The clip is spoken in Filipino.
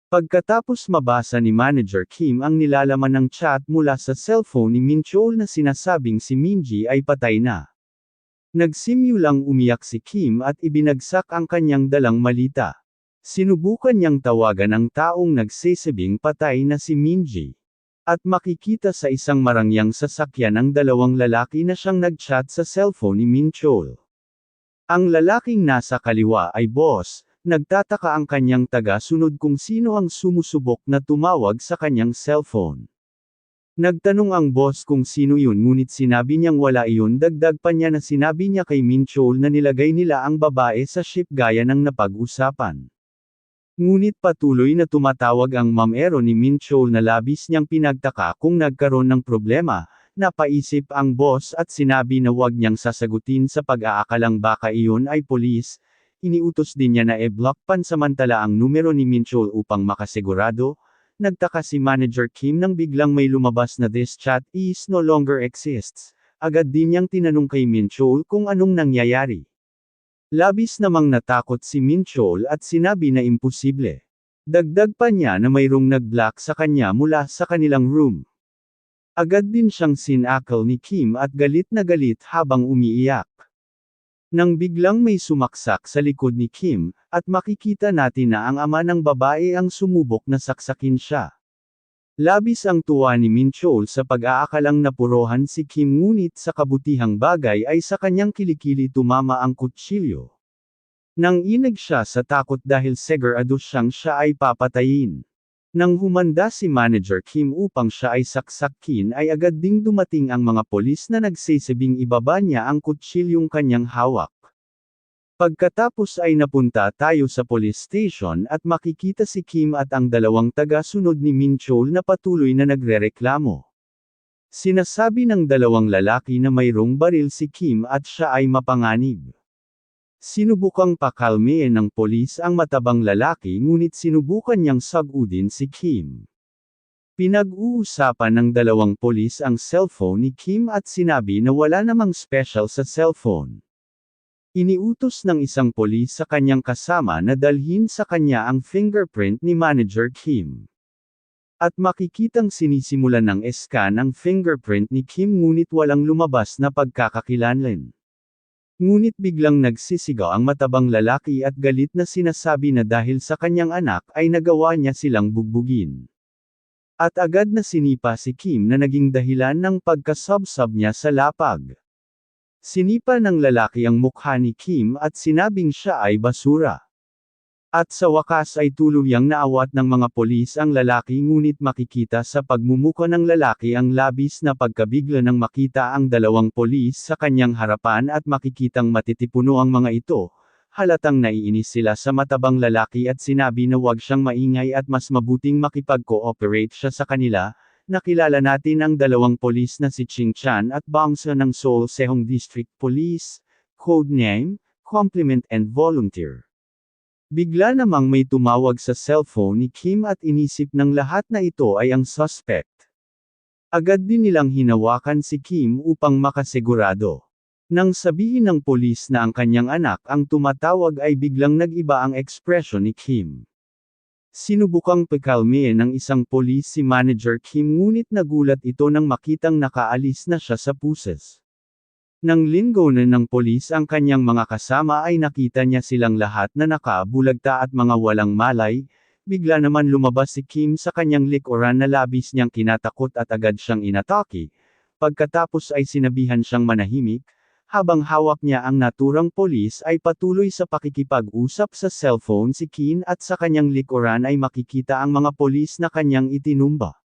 Pagkatapos mabasa ni Manager Kim ang nilalaman ng chat mula sa cellphone ni Min Chol na sinasabing si Minji ay patay na. Nagsimulang umiyak si Kim at ibinagsak ang kanyang dalang malita. Sinubukan niyang tawagan ang taong nagsasabing patay na si Minji. At makikita sa isang marangyang sasakyan ang dalawang lalaki na siyang nag-chat sa cellphone ni Min Chol. Ang lalaking nasa kaliwa ay boss. Nagtataka ang kanyang taga-sunod kung sino ang sumusubok na tumawag sa kanyang cellphone. Nagtanong ang boss kung sino yun ngunit sinabi niyang wala iyon, dagdag pa niya na sinabi niya kay Min Chol na nilagay nila ang babae sa ship gaya ng napag-usapan. Ngunit patuloy na tumatawag ang mamero ni Min Chol na labis niyang pinagtaka kung nagkaroon ng problema. Napaisip ang boss at sinabi na wag niyang sasagutin sa pag-aakalang baka iyon ay polis. Iniutos din niya na i-block pansamantala ang numero ni Min Chol upang makasigurado. Nagtaka si Manager Kim nang biglang may lumabas na this chat is no longer exists. Agad din niyang tinanong kay Min Chol kung anong nangyayari. Labis namang natakot si Min Chol at sinabi na imposible. Dagdag pa niya na mayroong nag-block sa kanya mula sa kanilang room. Agad din siyang sinakal ni Kim at galit na galit habang umiiyak. Nang biglang may sumaksak sa likod ni Kim, at makikita natin na ang ama ng babae ang sumubok na saksakin siya. Labis ang tuwa ni Min Chol sa pag-aakalang napurohan si Kim ngunit sa kabutihang bagay ay sa kanyang kilikili tumama ang kutsilyo. Nang inig siya sa takot dahil sigurado siyang siya ay papatayin. Nang humanda si Manager Kim upang siya ay saksakin ay agad ding dumating ang mga polis na nagsasabing ibaba niya ang kutsilyong kanyang hawak. Pagkatapos ay napunta tayo sa police station at makikita si Kim at ang dalawang taga-sunod ni Min Chol na patuloy na nagrereklamo. Sinasabi ng dalawang lalaki na mayroong baril si Kim at siya ay mapanganib. Sinubukang pakalmein ng polis ang matabang lalaki ngunit sinubukan niyang sagudin si Kim. Pinag-uusapan ng dalawang polis ang cellphone ni Kim at sinabi na wala namang special sa cellphone. Iniutos ng isang polis sa kanyang kasama na dalhin sa kanya ang fingerprint ni Manager Kim. At makikitang sinisimulan ng scan ang fingerprint ni Kim ngunit walang lumabas na pagkakakilanlan. Ngunit biglang nagsisigaw ang matabang lalaki at galit na sinasabi na dahil sa kanyang anak ay nagawa niya silang bugbugin. At agad na sinipa si Kim na naging dahilan ng pagkasabsab niya sa lapag. Sinipa ng lalaki ang mukha ni Kim at sinabing siya ay basura. At sa wakas ay tuluyang naawat ng mga polis ang lalaki ngunit makikita sa pagmumuka ng lalaki ang labis na pagkabigla nang makita ang dalawang polis sa kanyang harapan at makikitang matitipuno ang mga ito. Halatang naiinis sila sa matabang lalaki at sinabi na wag siyang maingay at mas mabuting makipag-cooperate siya sa kanila. Nakilala natin ang dalawang polis na si Ching Chan at Bangsa ng Seoul Sehong District Police, codename, Compliment and Volunteer. Bigla namang may tumawag sa cellphone ni Kim at inisip ng lahat na ito ay ang suspect. Agad din nilang hinawakan si Kim upang makasigurado. Nang sabihin ng polis na ang kanyang anak ang tumatawag ay biglang nag-iba ang ekspresyon ni Kim. Sinubukang pakalmein ng isang polis si Manager Kim ngunit nagulat ito nang makitang nakaalis na siya sa puses. Nang linggonan ng polis ang kanyang mga kasama ay nakita niya silang lahat na nakabulagta at mga walang malay, bigla naman lumabas si Kim sa kanyang likuran na labis niyang kinatakot at agad siyang inatake. Pagkatapos ay sinabihan siyang manahimik, habang hawak niya ang naturang polis ay patuloy sa pakikipag-usap sa cellphone si Kim at sa kanyang likuran ay makikita ang mga polis na kanyang itinumba.